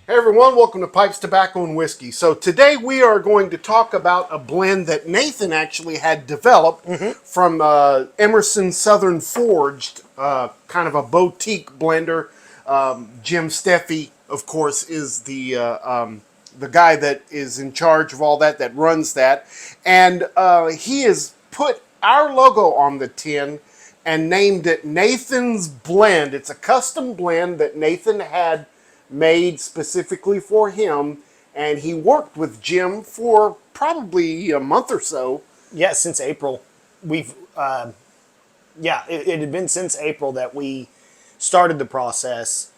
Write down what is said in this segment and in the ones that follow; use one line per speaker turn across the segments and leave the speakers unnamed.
Hey everyone, welcome to Pipes, Tobacco, and Whiskey. So today we are going to talk about a blend that Nathan actually had developed from Emerson Southern Forged, kind of a boutique blender. Jim Steffi, of course, is the guy that is in charge of all that runs that. And he has put our logo on the tin and named it Nathan's Blend. It's a custom blend that Nathan had made specifically for him, and he worked with Jim for probably a month or so.
Yeah, since April. We've, it had been since April that we started the process,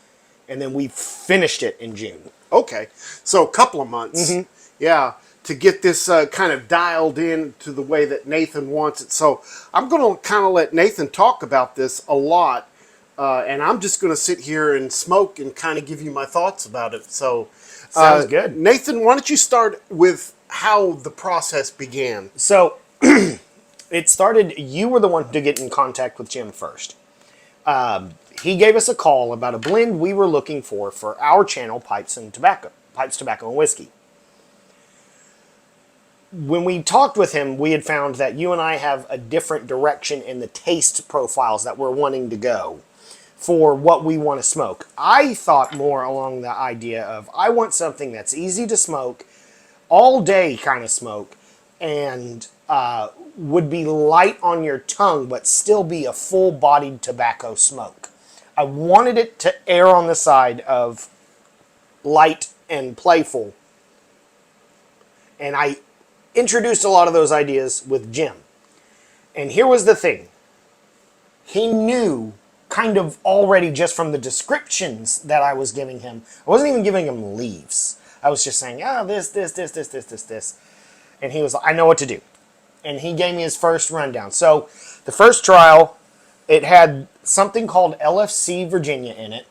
and then we finished it in June.
Okay, so a couple of months. Yeah, to get this kind of dialed in to the way that Nathan wants it. So I'm going to kind of let Nathan talk about this a lot. And I'm just going to sit here and smoke and kind of give you my thoughts about it. So,
Sounds good.
Nathan, why don't you start with how the process began?
So, it started, you were the one to get in contact with Jim first. He gave us a call about a blend we were looking for our channel, Pipes, Tobacco, and Whiskey. When we talked with him, we had found that you and I have a different direction in the taste profiles that we're wanting to go for what we want to smoke. I thought more along the idea of, I want something that's easy to smoke, all day kind of smoke, and would be light on your tongue, but still be a full-bodied tobacco smoke. I wanted it to err on the side of light and playful. And I introduced a lot of those ideas with Jim. And here was the thing. He knew kind of already just from the descriptions that I was giving him. I wasn't even giving him leaves. I was just saying, this. And he was like, I know what to do. And he gave me his first rundown. So the first trial, it had something called LFC Virginia in it.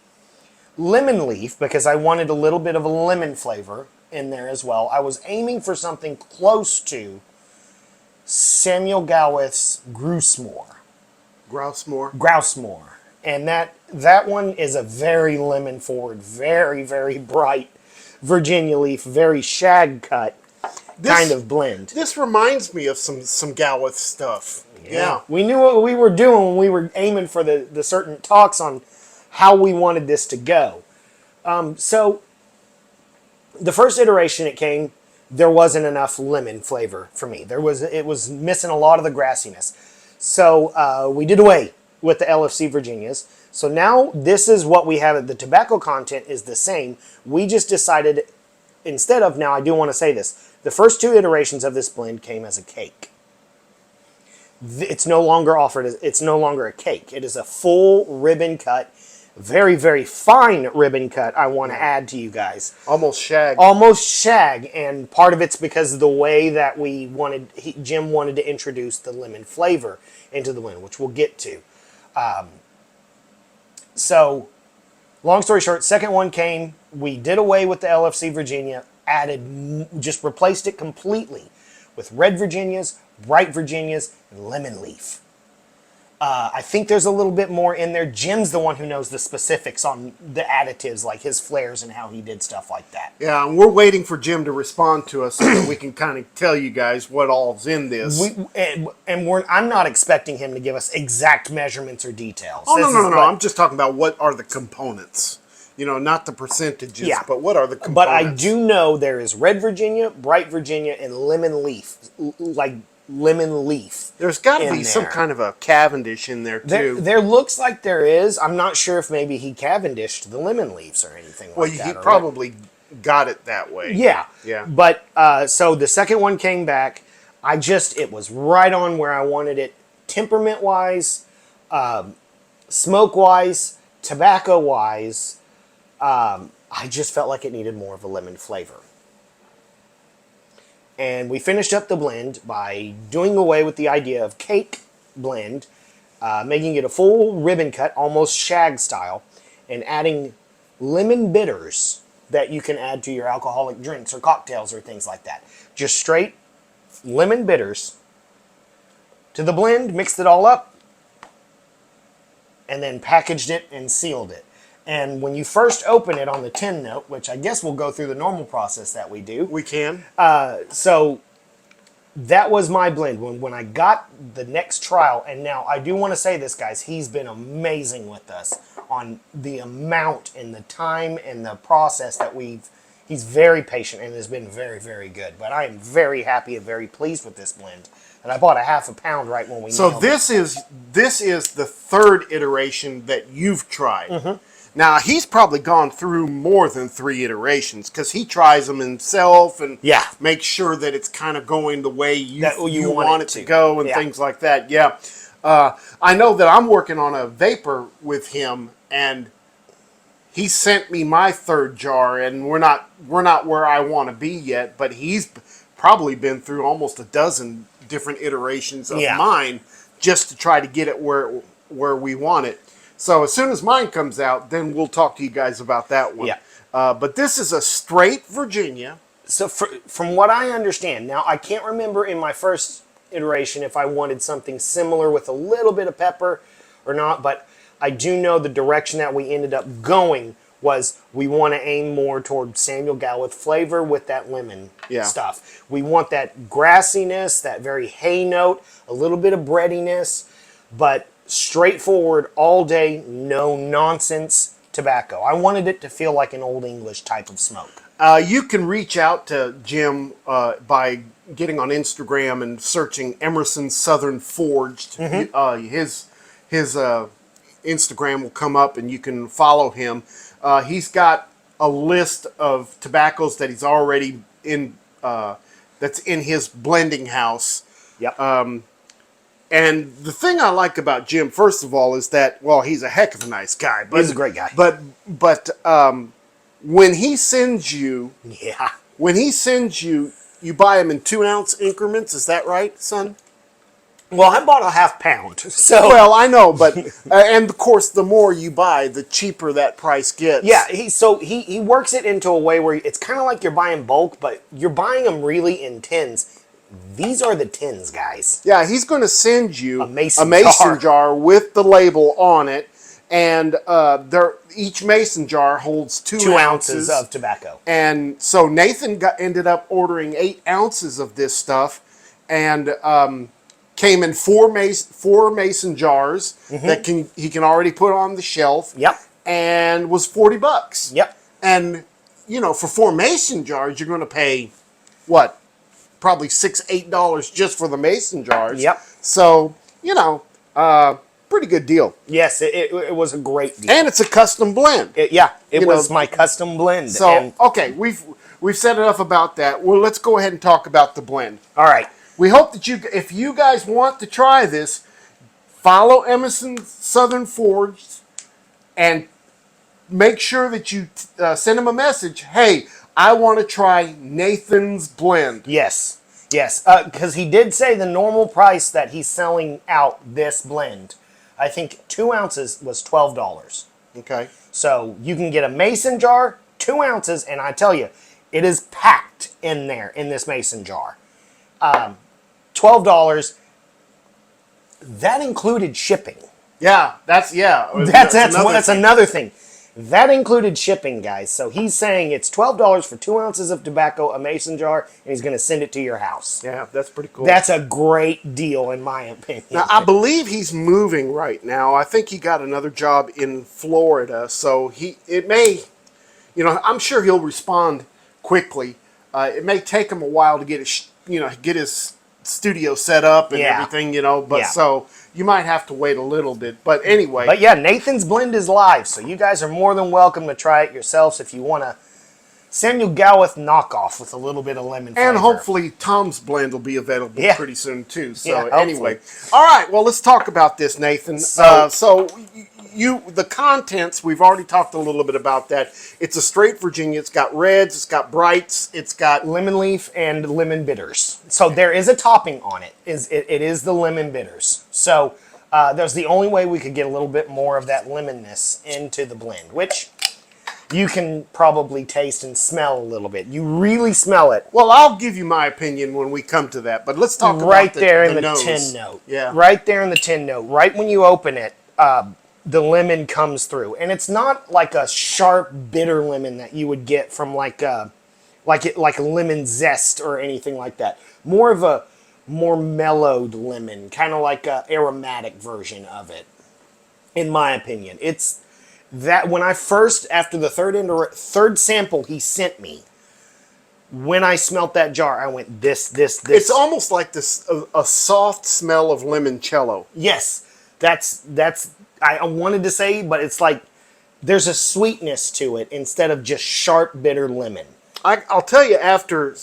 Lemon leaf, because I wanted a little bit of a lemon flavor in there as well. I was aiming for something close to Samuel Gowith's Grousemore. Grousemore. And that one is a very lemon forward, very, very bright Virginia leaf, very shag cut kind of blend.
This reminds me of some Gowith stuff. Yeah.
We knew what we were doing when we were aiming for the certain talks on how we wanted this to go. So the first iteration it came, there wasn't enough lemon flavor for me. It was missing a lot of the grassiness. So we did away with the LFC Virginias. So now this is what we have. The tobacco content is the same. We just decided, instead of, now I do want to say this, the first two iterations of this blend came as a cake. It's no longer offered as, it's no longer a cake. It is a full ribbon cut, very, very fine ribbon cut, I want to add to you guys.
Almost shag.
Almost shag, and part of it's because of the way that Jim wanted to introduce the lemon flavor into the blend, which we'll get to. So, long story short, second one came, we did away with the LFC Virginia, just replaced it completely with red Virginias, bright Virginias, and lemon leaf. I think there's a little bit more in there. Jim's the one who knows the specifics on the additives, like his flares and how he did stuff like that.
Yeah, and we're waiting for Jim to respond to us so that we can kind of tell you guys what all's in this.
I'm not expecting him to give us exact measurements or details.
Oh, no. I'm just talking about what are the components. You know, not the percentages, but what are the components?
But I do know there is red Virginia, bright Virginia, and lemon leaf, like lemon leaf.
There's got to be some kind of a Cavendish in there too.
There looks like there is. I'm not sure if maybe he Cavendished the lemon leaves or anything like that.
Well, he probably got it that way.
Yeah.
Yeah.
But so the second one came back. It was right on where I wanted it, temperament wise, smoke wise, tobacco wise. I just felt like it needed more of a lemon flavor. And we finished up the blend by doing away with the idea of cake blend, making it a full ribbon cut, almost shag style, and adding lemon bitters that you can add to your alcoholic drinks or cocktails or things like that. Just straight lemon bitters to the blend, mixed it all up, and then packaged it and sealed it. And when you first open it on the tin note, which I guess we'll go through the normal process that we do.
We can.
So that was my blend. When I got the next trial, and now I do want to say this, guys, he's been amazing with us on the amount and the time and the process that he's very patient and has been very, very good. But I am very happy and very pleased with this blend. And I bought a half a pound right when we
So
nailed
this is the third iteration that you've tried.
Mm-hmm.
Now he's probably gone through more than 3 iterations because he tries them himself and makes sure that it's kind of going the way you want it to go and things like that. Yeah, I know that I'm working on a vapor with him, and he sent me my 3rd jar, and we're not where I want to be yet, but he's probably been through almost a dozen different iterations of mine just to try to get it where we want it. So as soon as mine comes out, then we'll talk to you guys about that one.
Yeah.
But this is a straight Virginia.
So from what I understand, now I can't remember in my first iteration if I wanted something similar with a little bit of pepper or not, but I do know the direction that we ended up going was we want to aim more toward Samuel Gawith flavor with that lemon stuff. We want that grassiness, that very hay note, a little bit of breadiness, but straightforward, all day, no nonsense tobacco. I wanted it to feel like an Old English type of smoke.
You can reach out to Jim by getting on Instagram and searching Emerson Southern Forged. His Instagram will come up and you can follow him. He's got a list of tobaccos that he's already in, that's in his blending house.
Yep.
And the thing I like about Jim, first of all, is that, well, he's a heck of a nice guy. But,
he's a great guy.
But when he sends you, you buy him in 2-ounce increments. Is that right, son?
Well, I bought a half pound. So
well, I know, but and of course, the more you buy, the cheaper that price gets.
Yeah, he works it into a way where it's kind of like you're buying bulk, but you're buying them really in tins. These are the tins, guys.
Yeah, he's going to send you
a mason
jar with the label on it, and each mason jar holds 2
ounces of tobacco.
And so Nathan ended up ordering 8 ounces of this stuff, and came in 4 mason jars that he can already put on the shelf.
Yep.
And was $40.
Yep.
And for 4 mason jars, you're going to pay what? Probably $6-8 just for the mason jars.
Yep.
So, pretty good deal.
Yes, it was a great deal.
And it's a custom blend.
It was my custom blend.
So, okay, we've said enough about that. Well, let's go ahead and talk about the blend.
All right.
We hope that if you guys want to try this, follow Emerson Southern Forged and make sure that you send him a message. Hey, I want to try Nathan's blend.
Yes. Because he did say the normal price that he's selling out this blend, I think 2 ounces was $12.
Okay.
So you can get a mason jar, 2 ounces, and I tell you, it is packed in there in this mason jar. $12. That included shipping.
Yeah, that's
another thing. That included shipping, guys. So he's saying it's $12 for 2 ounces of tobacco, a mason jar, and he's going to send it to your house.
Yeah, that's pretty cool.
That's a great deal, in my opinion.
Now, I believe he's moving right now. I think he got another job in Florida, so I'm sure he'll respond quickly. It may take him a while to get his studio set up and everything, but so you might have to wait a little bit. But anyway.
But yeah, Nathan's blend is live, so you guys are more than welcome to try it yourselves if you want a Samuel Gawith knockoff with a little bit of lemon flavor.
And hopefully Tom's blend will be available pretty soon too. So anyway.
Hopefully.
All right, well, let's talk about this, Nathan. So the contents, we've already talked a little bit about that. It's a straight Virginia. It's got reds, it's got brights, it's got
lemon leaf and lemon bitters. So there is a topping on it. It is the lemon bitters. So there's the only way we could get a little bit more of that lemonness into the blend, which you can probably taste and smell a little bit. You really smell it.
Well, I'll give you my opinion when we come to that, but let's talk
right
about
there in the
nose.
tin note.
Yeah.
Right there in the tin note. Right when you open it, the lemon comes through, and it's not like a sharp, bitter lemon that you would get from like a lemon zest or anything like that. More of a more mellowed lemon, kind of like a aromatic version of it, in my opinion. It's that when I first, after the third sample he sent me, when I smelt that jar, I went, this.
It's almost like this a soft smell of limoncello.
Yes, that's I wanted to say, but it's like there's a sweetness to it instead of just sharp, bitter lemon.
I'll tell you, after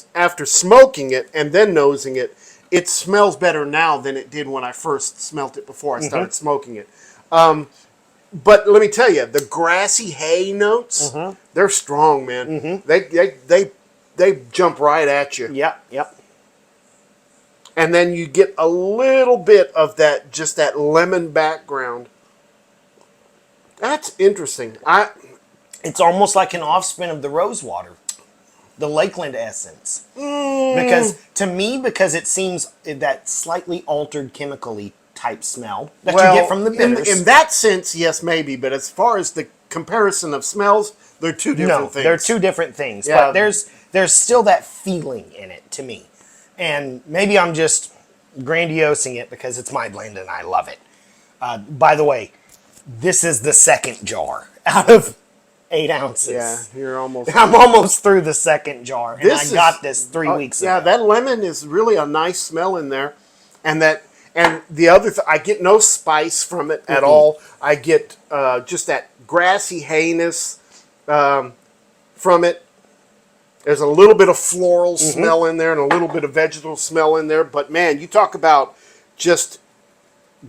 smoking it and then nosing it, it smells better now than it did when I first smelt it before I started smoking it. But let me tell you, the grassy hay notes, they're strong, man. They jump right at you.
Yep.
And then you get a little bit of that, just that lemon background. That's interesting.
It's almost like an offspin of the rosewater, the Lakeland essence. Because it seems that slightly altered chemically type smell that you get from the bitters.
In that sense, yes, maybe. But as far as the comparison of smells, they're two different things.
They're two different things.
Yeah.
But there's still that feeling in it to me. And maybe I'm just grandiosing it because it's my blend and I love it. By the way, this is the second jar out of 8 ounces.
Yeah, you're almost...
I'm almost through the second jar, and I got this 3 weeks ago.
Yeah, that lemon is really a nice smell in there. And the other I get no spice from it at all. I get just that grassy hayness from it. There's a little bit of floral smell in there and a little bit of vegetal smell in there. But man, you talk about just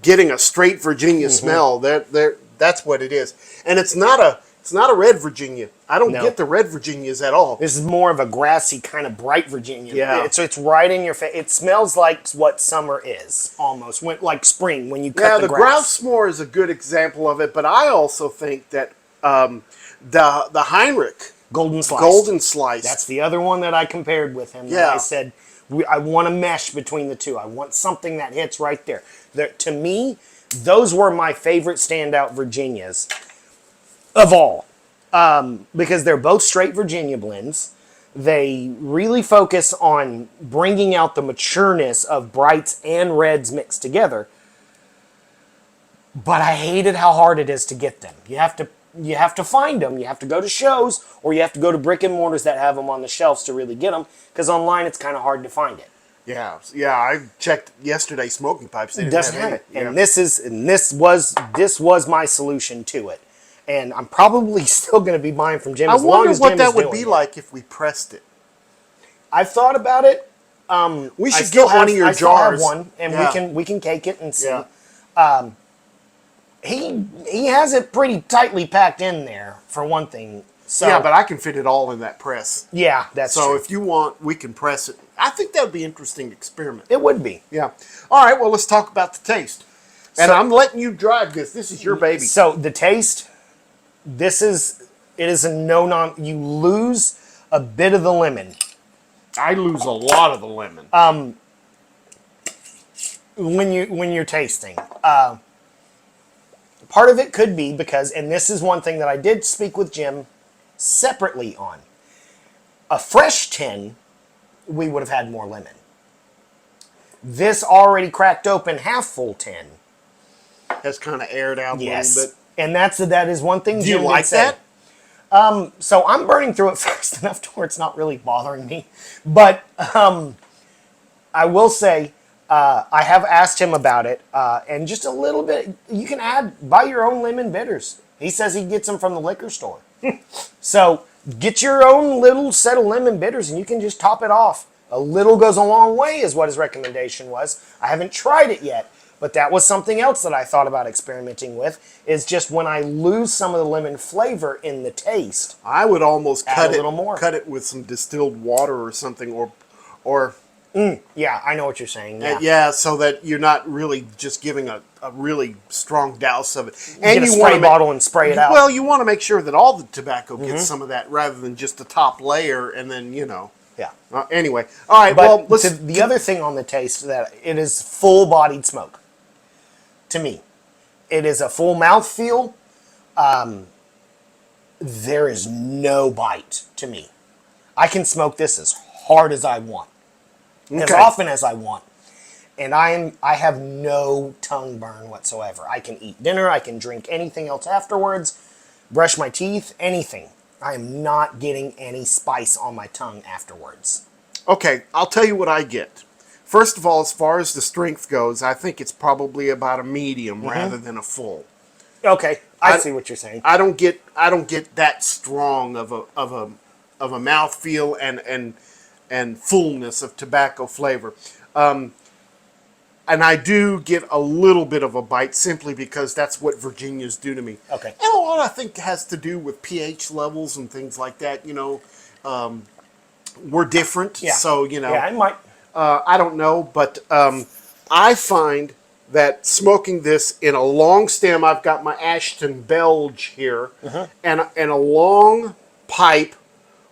getting a straight Virginia smell. That's what it is. And it's not a red Virginia. I don't get the red Virginias at all.
This is more of a grassy kind of bright Virginia.
Yeah.
So it's right in your face. It smells like what summer is almost, like spring when you cut the grass.
Grouse s'more is a good example of it. But I also think that the Heinrich
Golden Slice. That's the other one that I compared with him.
Yeah.
I said, I want a mesh between the two. I want something that hits right there. To me, those were my favorite standout Virginias of all. Because they're both straight Virginia blends. They really focus on bringing out the matureness of brights and reds mixed together. But I hated how hard it is to get them. You have to find them. You have to go to shows, or you have to go to brick and mortars that have them on the shelves to really get them. Because online, it's kind of hard to find it.
Yeah. I checked yesterday. Smoking Pipes. They
It
didn't
doesn't
have
have
any.
it. And this was my solution to it. And I'm probably still going to be buying from Jim
I
as long
wonder
as
what
Jim
that
is
would
doing
be
it.
like if we pressed it.
I've thought about it.
We
I
should
still
get one
have-
of your
I still have
jars.
one, and
Yeah.
we can cake it and see.
Yeah.
He has it pretty tightly packed in there for one thing. So
Yeah, but I can fit it all in that press.
yeah, that's
So
true.
if you want, we can press it. I think that would be an interesting experiment.
It would be.
Yeah. All right, well, let's talk about the taste. And
So-
I'm letting you drive this. This is your baby.
So the taste, it is a no-non. You lose a bit of the lemon.
I lose a lot of the lemon.
When you're tasting. Part of it could be because, and this is one thing that I did speak with Jim separately on. A fresh tin, we would have had more lemon. This already cracked open half full tin.
Has kind of aired out a
Yes.
little bit.
And that is one thing
Do you
Jim
like
did say.
that?
So I'm burning through it fast enough to where it's not really bothering me. But I will say, I have asked him about it, and just a little bit, you can buy your own lemon bitters. He says he gets them from the liquor store. So get your own little set of lemon bitters, and you can just top it off. A little goes a long way is what his recommendation was. I haven't tried it yet, but that was something else that I thought about experimenting with, is just when I lose some of the lemon flavor in the taste.
I would almost
Add
cut
a
it,
little more.
cut it with some distilled water or something, or
Yeah, I know what you're saying. Yeah.
yeah, so that you're not really just giving a really strong douse of it.
Get a
you
spray
wanna
bottle and spray it out.
Well, you want to make sure that all the tobacco gets some of that, rather than just the top layer, and then
Yeah.
Anyway, all right.
But
Well, let's.
the other thing on the taste, that it is full-bodied smoke. To me, It is a full mouth feel. There is no bite to me. I can smoke this as hard as I want, as
Okay.
often as I want, and I have no tongue burn whatsoever. I can eat dinner. I can drink anything else afterwards. Brush my teeth. Anything. I am not getting any spice on my tongue afterwards.
Okay, I'll tell you what I get. First of all, as far as the strength goes, I think it's probably about a medium rather than a full.
Okay, I see what you're saying.
I don't get that strong of a mouthfeel and fullness of tobacco flavor. And I do get a little bit of a bite simply because that's what Virginias do to me.
Okay.
And a lot I think has to do with pH levels and things like that. We're different,
Yeah.
so
Yeah, I might.
I don't know, but I find that smoking this in a long stem, I've got my Ashton Belge here, and a long pipe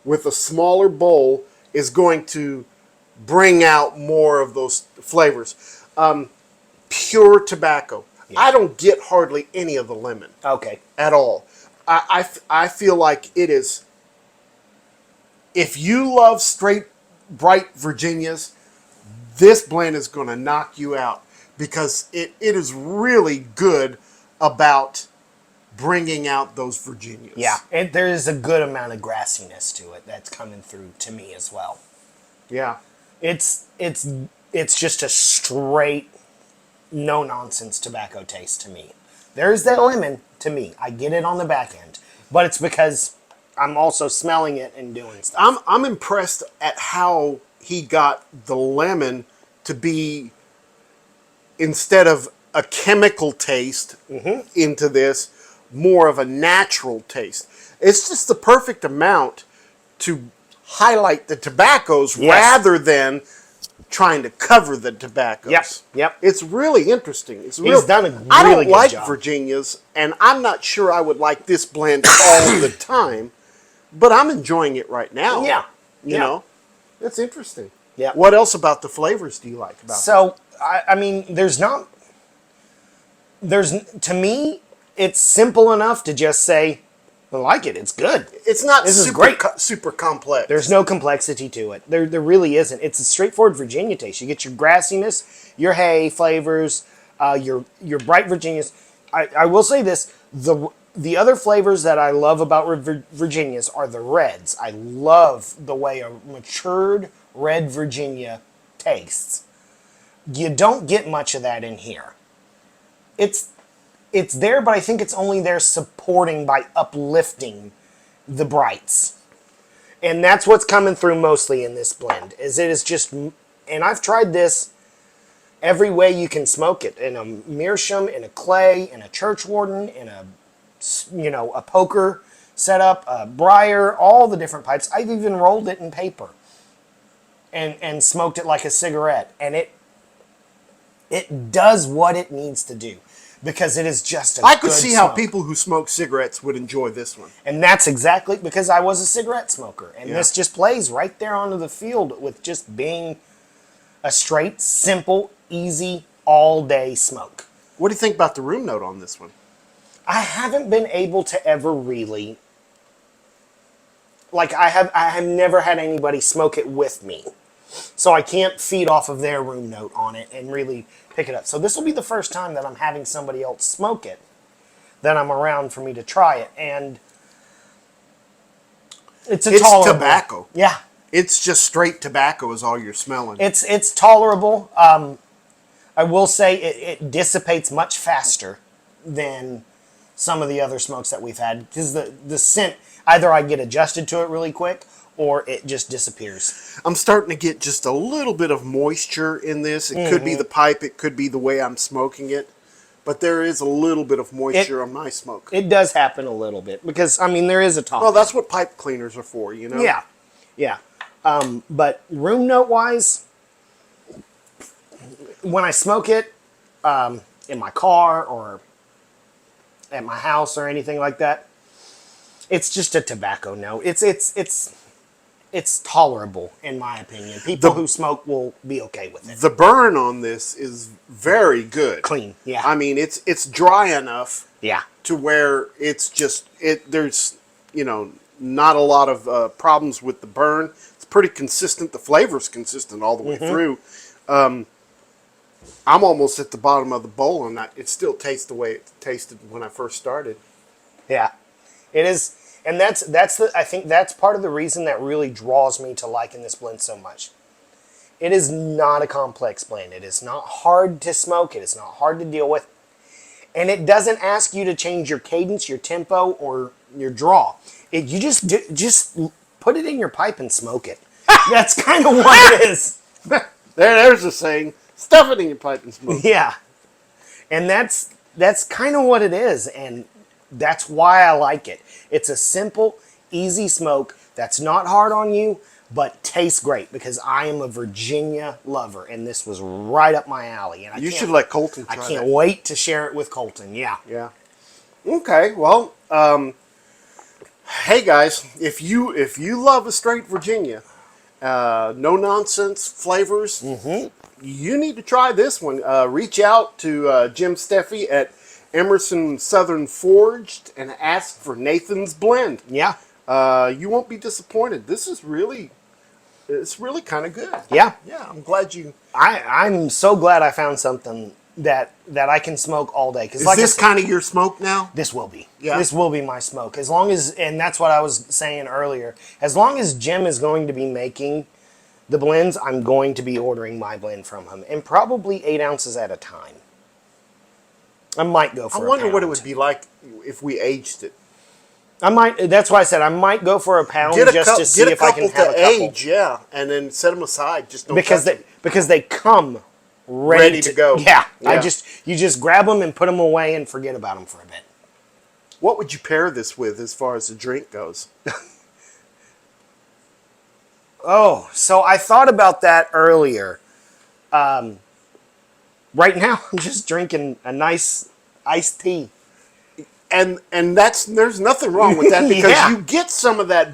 with a smaller bowl is going to bring out more of those flavors. Pure tobacco.
Yeah.
I don't get hardly any of the lemon
Okay.
at all. I feel like it is, if you love straight, bright Virginias, this blend is going to knock you out because it is really good about bringing out those Virginias.
Yeah, there is a good amount of grassiness to it that's coming through to me as well.
Yeah.
It's just a straight, no nonsense tobacco taste to me. There's that lemon to me. I get it on the back end, but it's because I'm also smelling it and doing stuff.
I'm impressed at how he got the lemon to be, instead of a chemical taste into this, more of a natural taste. It's just the perfect amount to highlight the tobaccos rather than trying to cover the tobaccos.
Yep.
It's really interesting. It's
done a
I
really
don't
good
like
job.
Virginias, and I'm not sure I would like this blend all the time, but I'm enjoying it right now.
Yeah.
You know? That's interesting.
Yeah.
What else about the flavors do you like about
So, I mean, to me, it's simple enough to just say, I like it, it's good.
It's not
This is
super,
great.
super complex.
There's no complexity to it. There really isn't. It's a straightforward Virginia taste. You get your grassiness, your hay flavors, your bright Virginias. I will say this, the other flavors that I love about Virginias are the reds. I love the way a matured red Virginia tastes. You don't get much of that in here. It's there, but I think it's only there supporting by uplifting the brights. And that's what's coming through mostly in this blend. Is it is just, and I've tried this every way you can smoke it. In a meerschaum, in a clay, in a churchwarden, in a poker setup, a briar, all the different pipes. I've even rolled it in paper and smoked it like a cigarette. And it does what it needs to do. Because it is just a
I could
good
see how
smoke.
people who smoke cigarettes would enjoy this one.
And that's exactly because I was a cigarette smoker. And
Yeah.
this just plays right there onto the field with just being a straight, simple, easy, all-day smoke.
What do you think about the room note on this one?
I haven't been able to ever really... I have never had anybody smoke it with me. So I can't feed off of their room note on it and really pick it up. So this will be the first time that I'm having somebody else smoke it, that I'm around for me to try it. And it's tolerable.
Tobacco.
Yeah.
It's just straight tobacco is all you're smelling.
It's tolerable. I will say it dissipates much faster than some of the other smokes that we've had. Because the scent, either I get adjusted to it really quick, or it just disappears.
I'm starting to get just a little bit of moisture in this. It could be the pipe, it could be the way I'm smoking it, but there is a little bit of moisture on my smoke.
It does happen a little bit because, I mean, there is a top.
Well, that's what pipe cleaners are for, you know?
Yeah. But room note wise, when I smoke it in my car or at my house or anything like that, it's just a tobacco note. It's it's tolerable in my opinion. People who smoke will be okay with it.
The burn on this is very good.
Clean, yeah.
I mean, it's dry enough
Yeah.
to where it's just there's not a lot of problems with the burn. It's pretty consistent. The flavor's consistent all the way through. I'm almost at the bottom of the bowl, and it still tastes the way it tasted when I first started.
Yeah, it is, and I think that's part of the reason that really draws me to liking this blend so much. It is not a complex blend. It is not hard to smoke. It is not hard to deal with, and it doesn't ask you to change your cadence, your tempo, or your draw. You just put it in your pipe and smoke it. That's kind of what it is.
There's a saying: stuff it in your pipe and smoke.
Yeah, and that's kind of what it is, and that's why I like it. It's a simple, easy smoke that's not hard on you, but tastes great because I am a Virginia lover, and this was right up my alley. And
You should let Colton try
I can't
that.
wait to share it with Colton. Yeah.
Yeah. Okay. Well, hey guys, if you love a straight Virginia, no nonsense flavors, you need to try this one. Reach out to Jim Steffi at Emerson Southern Forged and ask for Nathan's Blend.
Yeah.
You won't be disappointed. It's really kind of good.
Yeah.
Yeah, I'm glad you.
I'm so glad I found something that I can smoke all day. Because
Is this kind of your smoke now?
This will be.
Yeah.
This will be my smoke. As long as, and that's what I was saying earlier, as long as Jim is going to be making the blends, I'm going to be ordering my blend from him. And probably 8 ounces at a time. I might go for
I
a
wonder what it
pound.
would be like if we aged it.
I might, that's why I said I might go for a pound just to see if I can have a couple.
Age, yeah, and then set them aside. Just don't
Because
touch
they come ready to
go.
Yeah.
Yeah.
You just grab them and put them away and forget about them for a bit.
What would you pair this with as far as the drink goes?
Oh, so I thought about that earlier. Right now, I'm just drinking a nice iced tea.
And there's nothing wrong with that because
Yeah.
you get some of that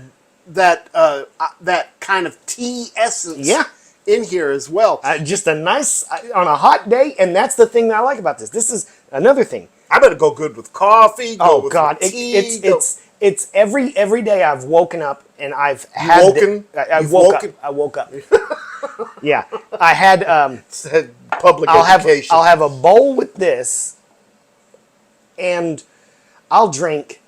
kind of tea essence
Yeah.
in here as well.
Just a nice, on a hot day, and that's the thing that I like about this. This is another thing.
I better go good with coffee. Go
Oh
with
God,
tea,
it's every day I've woken up and I've had
woken?
I
You've
woke
woken?
up. I woke up. Yeah, I had.
said public
I'll
education.
have a bowl with this, and I'll drink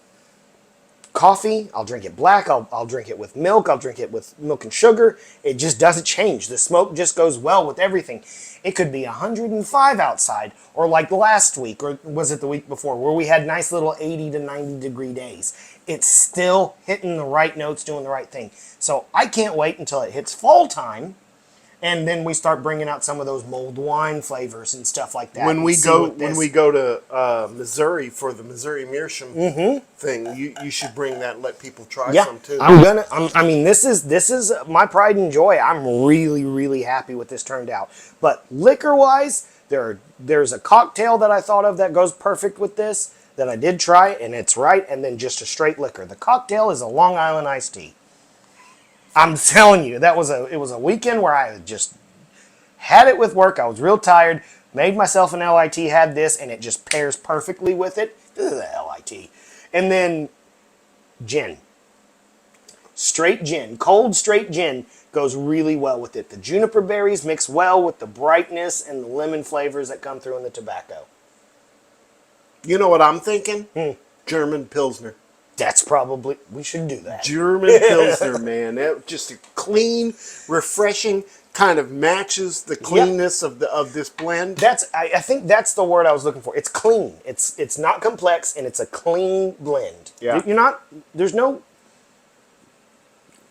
coffee. I'll drink it black. I'll drink it with milk. I'll drink it with milk and sugar. It just doesn't change. The smoke just goes well with everything. It could be 105 outside, or like last week, or was it the week before, where we had nice little 80 to 90 degree days. It's still hitting the right notes, doing the right thing. So I can't wait until it hits fall time, and then we start bringing out some of those mulled wine flavors and stuff like that.
when we go to Missouri for the Missouri Meerschaum thing, you should bring that and let people try
Yeah,
some too.
I mean, this is my pride and joy. I'm really, really happy with this turned out. But liquor-wise, there's a cocktail that I thought of that goes perfect with this that I did try, and it's right. And then just a straight liquor. The cocktail is a Long Island iced tea. I'm telling you, it was a weekend where I just had it with work. I was real tired. Made myself an LIT, had this, and it just pairs perfectly with it. This is a LIT. And then gin. Straight gin. Cold straight gin goes really well with it. The juniper berries mix well with the brightness and the lemon flavors that come through in the tobacco.
You know what I'm thinking? German Pilsner.
That's probably, we should do that.
German Pilsner, man. That just a clean, refreshing, kind of matches the cleanness of this blend.
I think that's the word I was looking for. It's clean. It's not complex, and it's a clean blend.
Yeah.
There's not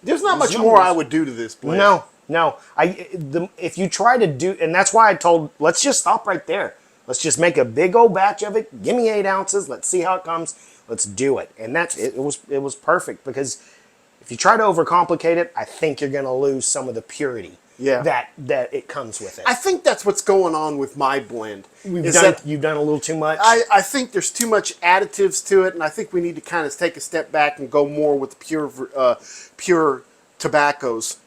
much more I would do to this blend.
No. If you try to do, and that's why I told, let's just stop right there. Let's just make a big old batch of it. Give me 8 ounces. Let's see how it comes. Let's do it. And it was perfect, because if you try to overcomplicate it, I think you're going to lose some of the purity that it comes with it.
I think that's what's going on with my blend.
You've done a little too much.
I think there's too much additives to it, and I think we need to kind of take a step back and go more with pure tobaccos.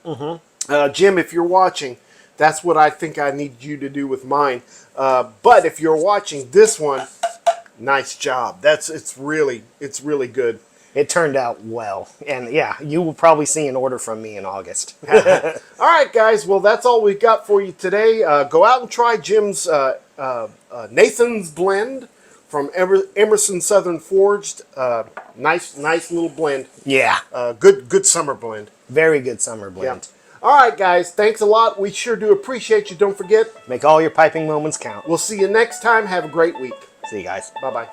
Jim, if you're watching, that's what I think I need you to do with mine. But if you're watching this one, nice job. It's really good.
It turned out well. And yeah, you will probably see an order from me in August.
All right, guys. Well, that's all we've got for you today. Go out and try Jim's Nathan's blend from Emerson Southern Forged. Nice little blend.
Yeah.
Good summer blend.
Very good summer blend.
All right, guys. Thanks a lot. We sure do appreciate you. Don't forget,
Make all your piping moments count.
we'll see you next time. Have a great week.
See you guys.
Bye-bye.